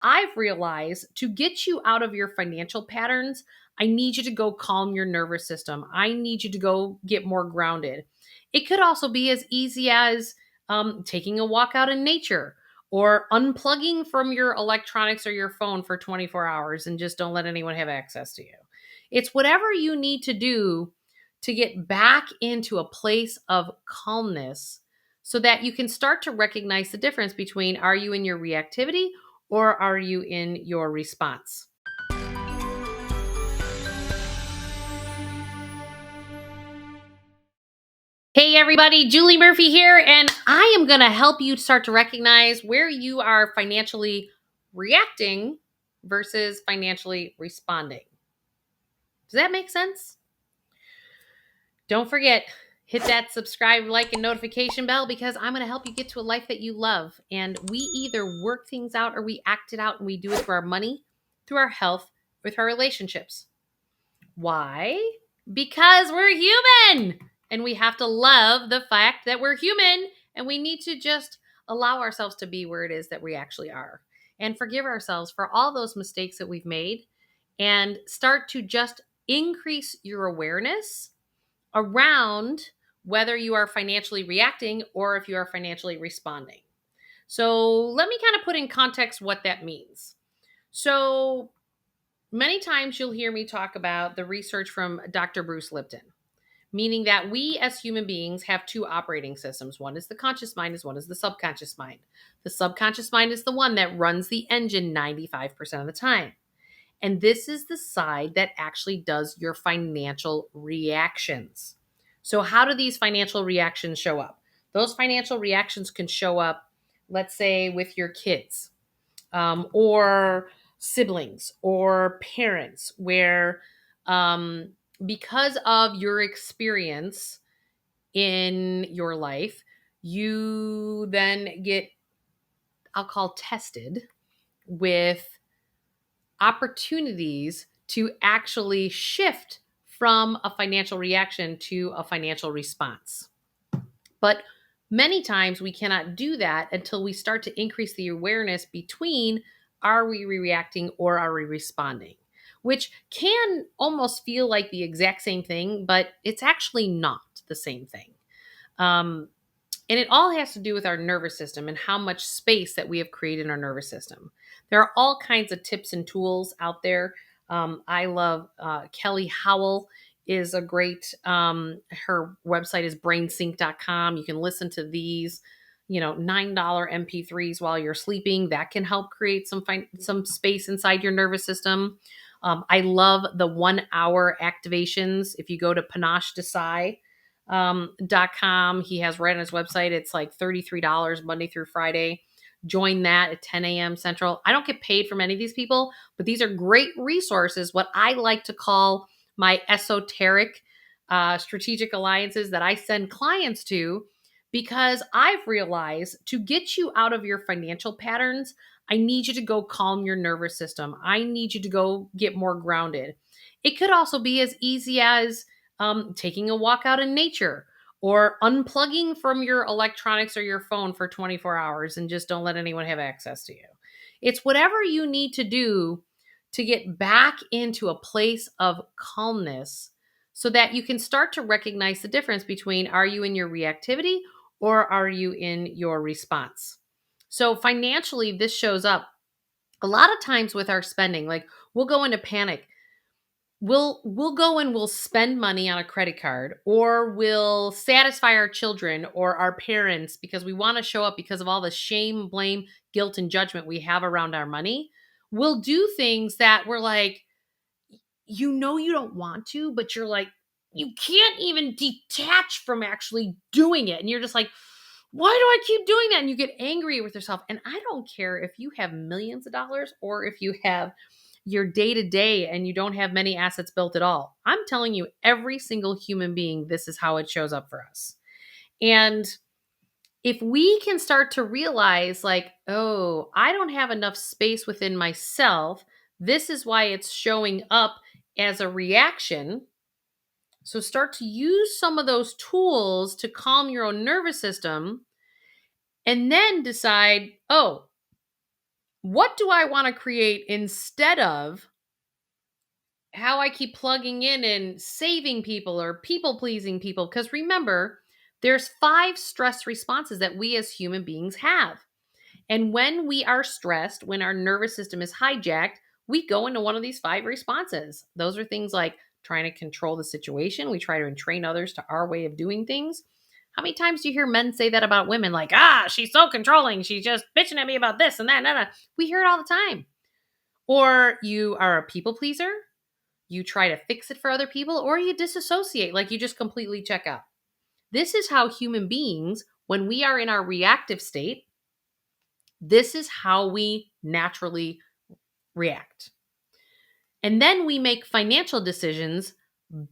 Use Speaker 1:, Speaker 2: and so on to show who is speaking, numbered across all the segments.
Speaker 1: I've realized to get you out of your financial patterns, I need you to go calm your nervous system. I need you to go get more grounded. It could also be as easy as taking a walk out in nature or unplugging from your electronics or your phone for 24 hours and just don't let anyone have access to you. It's whatever you need to do to get back into a place of calmness so that you can start to recognize the difference between are you in your reactivity or are you in your response? Hey, everybody, Julie Murphy here, and I am going to help you start to recognize where you are financially reacting versus financially responding. Does that make sense? Don't forget, hit that subscribe, like, and notification bell because I'm going to help you get to a life that you love. And we either work things out or we act it out, and we do it through our money, through our health, with our relationships. Why? Because we're human and we have to love the fact that we're human and we need to just allow ourselves to be where it is that we actually are and forgive ourselves for all those mistakes that we've made and start to just increase your awareness around whether you are financially reacting or if you are financially responding. So let me kind of put in context what that means. So many times you'll hear me talk about the research from Dr. Bruce Lipton, meaning that we as human beings have two operating systems. One is the conscious mind, one is the subconscious mind. The subconscious mind is the one that runs the engine 95% of the time. And this is the side that actually does your financial reactions. So, how do these financial reactions show up? Those financial reactions can show up, let's say, with your kids or siblings or parents, where because of your experience in your life, you then get, I'll call, tested with opportunities to actually shift from a financial reaction to a financial response. But many times we cannot do that until we start to increase the awareness between are we reacting or are we responding, which can almost feel like the exact same thing, but it's actually not the same thing. And it all has to do with our nervous system and how much space that we have created in our nervous system. There are all kinds of tips and tools out there. I love Kelly Howell is a great, her website is brainsync.com. You can listen to these, $9 MP3s while you're sleeping. That can help create some space inside your nervous system. I love the 1 hour activations. If you go to Panache Desai, .com. He has right on his website. It's like $33 Monday through Friday. Join that at 10 a.m. Central. I don't get paid from any of these people, but these are great resources, what I like to call my esoteric strategic alliances that I send clients to, because I've realized to get you out of your financial patterns, I need you to go calm your nervous system. I need you to go get more grounded. It could also be as easy as taking a walk out in nature or unplugging from your electronics or your phone for 24 hours and just don't let anyone have access to you. It's whatever you need to do to get back into a place of calmness so that you can start to recognize the difference between are you in your reactivity or are you in your response. So financially, this shows up a lot of times with our spending. Like, we'll go into panic. We'll go and we'll spend money on a credit card, or we'll satisfy our children or our parents because we want to show up because of all the shame, blame, guilt, and judgment we have around our money. We'll do things that we're like, you don't want to, but you're like, you can't even detach from actually doing it. And you're just like, why do I keep doing that? And you get angry with yourself. And I don't care if you have millions of dollars or if you have your day to day and you don't have many assets built at all. I'm telling you, every single human being, this is how it shows up for us. And if we can start to realize, like, oh, I don't have enough space within myself, this is why it's showing up as a reaction. So start to use some of those tools to calm your own nervous system and then decide, oh, What do I want to create instead of how I keep plugging in and saving people or people pleasing people? Because remember, there's 5 stress responses that we as human beings have. And when we are stressed, when our nervous system is hijacked, we go into one of these 5 responses. Those are things like trying to control the situation. We try to entrain others to our way of doing things. How many times do you hear men say that about women? Like, she's so controlling. She's just bitching at me about this and that. And that. We hear it all the time. Or you are a people pleaser. You try to fix it for other people, or you disassociate, like you just completely check out. This is how human beings, when we are in our reactive state, this is how we naturally react. And then we make financial decisions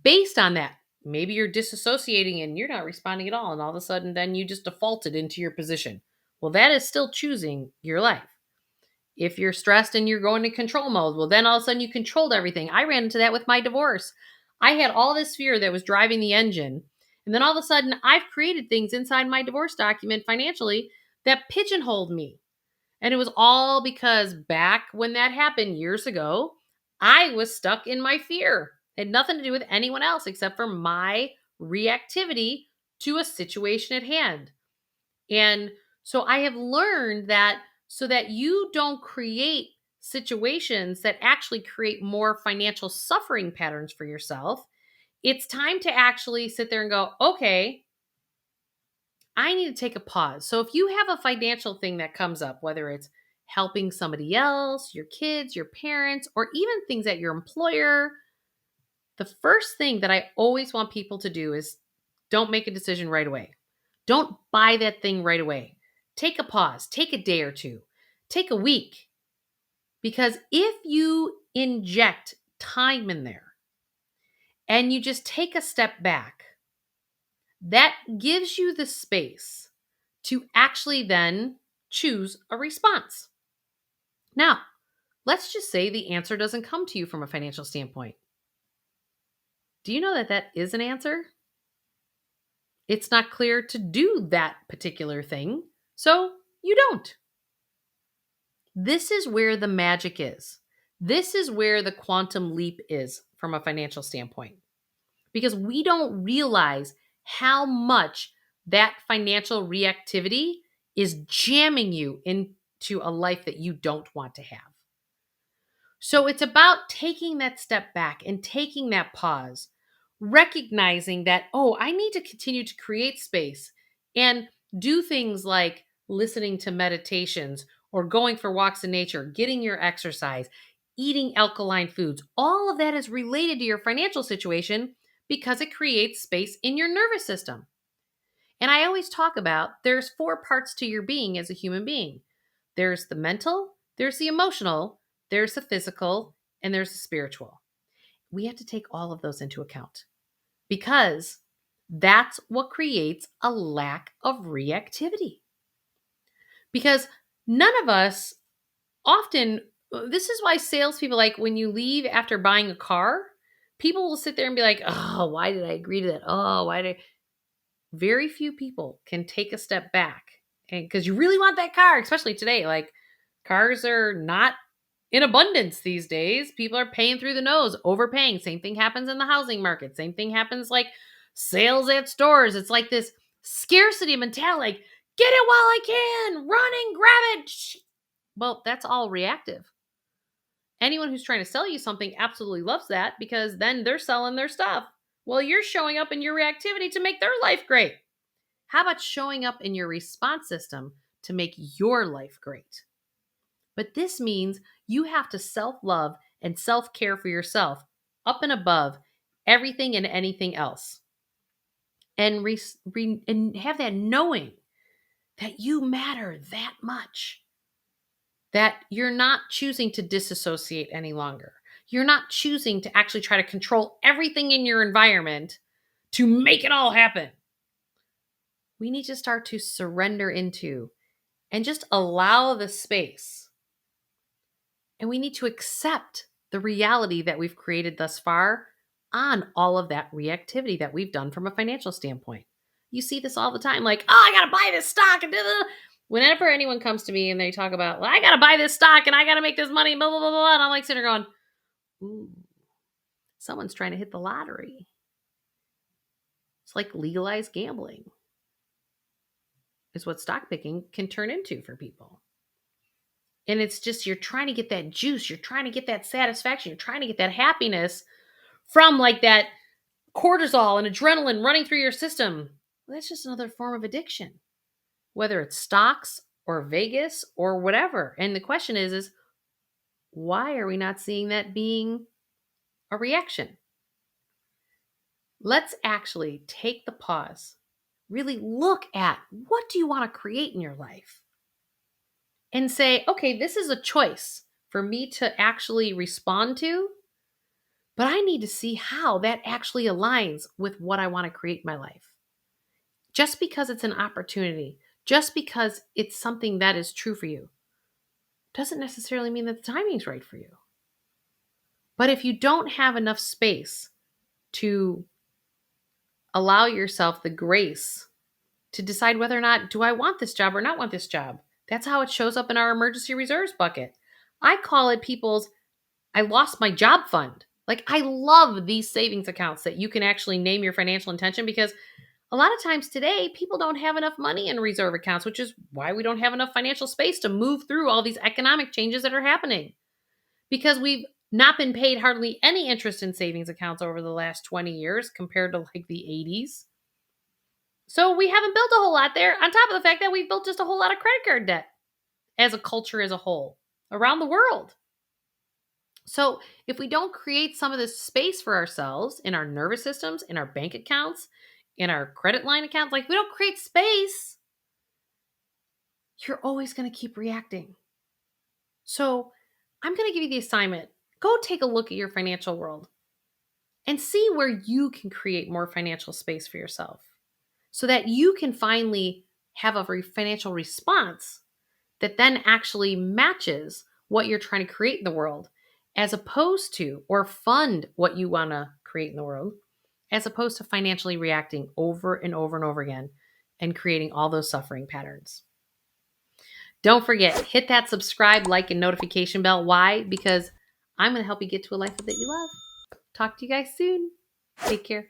Speaker 1: based on that. Maybe you're disassociating and you're not responding at all. And all of a sudden, then you just defaulted into your position. Well, that is still choosing your life. If you're stressed and you're going to control mode, well, then all of a sudden you controlled everything. I ran into that with my divorce. I had all this fear that was driving the engine. And then all of a sudden, I've created things inside my divorce document financially that pigeonholed me. And it was all because back when that happened years ago, I was stuck in my fear. It had nothing to do with anyone else except for my reactivity to a situation at hand. And so I have learned that so that you don't create situations that actually create more financial suffering patterns for yourself, it's time to actually sit there and go, okay, I need to take a pause. So if you have a financial thing that comes up, whether it's helping somebody else, your kids, your parents, or even things at your employer, the first thing that I always want people to do is don't make a decision right away. Don't buy that thing right away. Take a pause, take a day or two, take a week. Because if you inject time in there and you just take a step back, that gives you the space to actually then choose a response. Now, let's just say the answer doesn't come to you from a financial standpoint. Do you know that that is an answer? It's not clear to do that particular thing, so you don't. This is where the magic is. This is where the quantum leap is from a financial standpoint. Because we don't realize how much that financial reactivity is jamming you into a life that you don't want to have. So it's about taking that step back and taking that pause, recognizing that, I need to continue to create space and do things like listening to meditations or going for walks in nature, getting your exercise, eating alkaline foods. All of that is related to your financial situation because it creates space in your nervous system. And I always talk about there's 4 parts to your being as a human being. There's the mental, there's the emotional, there's the physical, and there's the spiritual. We have to take all of those into account because that's what creates a lack of reactivity. Because none of us often, this is why salespeople, like when you leave after buying a car, people will sit there and be like, why did I agree to that? Very few people can take a step back. And because you really want that car, especially today, like cars are not in abundance these days. People are paying through the nose, overpaying. Same thing happens in the housing market. Same thing happens like sales at stores. It's like this scarcity mentality, like, get it while I can, run and grab it. Well, that's all reactive. Anyone who's trying to sell you something absolutely loves that because then they're selling their stuff. Well, you're showing up in your reactivity to make their life great. How about showing up in your response system to make your life great? But this means you have to self-love and self-care for yourself up and above everything and anything else. And, and have that knowing that you matter that much. That you're not choosing to disassociate any longer. You're not choosing to actually try to control everything in your environment to make it all happen. We need to start to surrender into and just allow the space. And we need to accept the reality that we've created thus far on all of that reactivity that we've done from a financial standpoint. You see this all the time, like, I got to buy this stock. Whenever anyone comes to me and they talk about, well, I got to buy this stock and I got to make this money, blah, blah, blah, blah. And I'm like sitting there going, ooh, someone's trying to hit the lottery. It's like legalized gambling is what stock picking can turn into for people. And it's just, you're trying to get that juice. You're trying to get that satisfaction. You're trying to get that happiness from like that cortisol and adrenaline running through your system. Well, that's just another form of addiction, whether it's stocks or Vegas or whatever. And the question is why are we not seeing that being a reaction? Let's actually take the pause, really look at what do you want to create in your life? And say, okay, this is a choice for me to actually respond to, but I need to see how that actually aligns with what I want to create in my life. Just because it's an opportunity, just because it's something that is true for you, doesn't necessarily mean that the timing's right for you. But if you don't have enough space to allow yourself the grace to decide whether or not, do I want this job or not want this job? That's how it shows up in our emergency reserves bucket. I call it people's, I lost my job fund. Like, I love these savings accounts that you can actually name your financial intention, because a lot of times today, people don't have enough money in reserve accounts, which is why we don't have enough financial space to move through all these economic changes that are happening. Because we've not been paid hardly any interest in savings accounts over the last 20 years compared to like the 80s. So we haven't built a whole lot there, on top of the fact that we've built just a whole lot of credit card debt as a culture as a whole around the world. So if we don't create some of this space for ourselves in our nervous systems, in our bank accounts, in our credit line accounts, like we don't create space, you're always going to keep reacting. So I'm going to give you the assignment. Go take a look at your financial world and see where you can create more financial space for yourself so that you can finally have a financial response that then actually matches what you're trying to create in the world, as opposed to, or fund what you want to create in the world, as opposed to financially reacting over and over and over again and creating all those suffering patterns. Don't forget, hit that subscribe, like, and notification bell. Why? Because I'm going to help you get to a life that you love. Talk to you guys soon. Take care.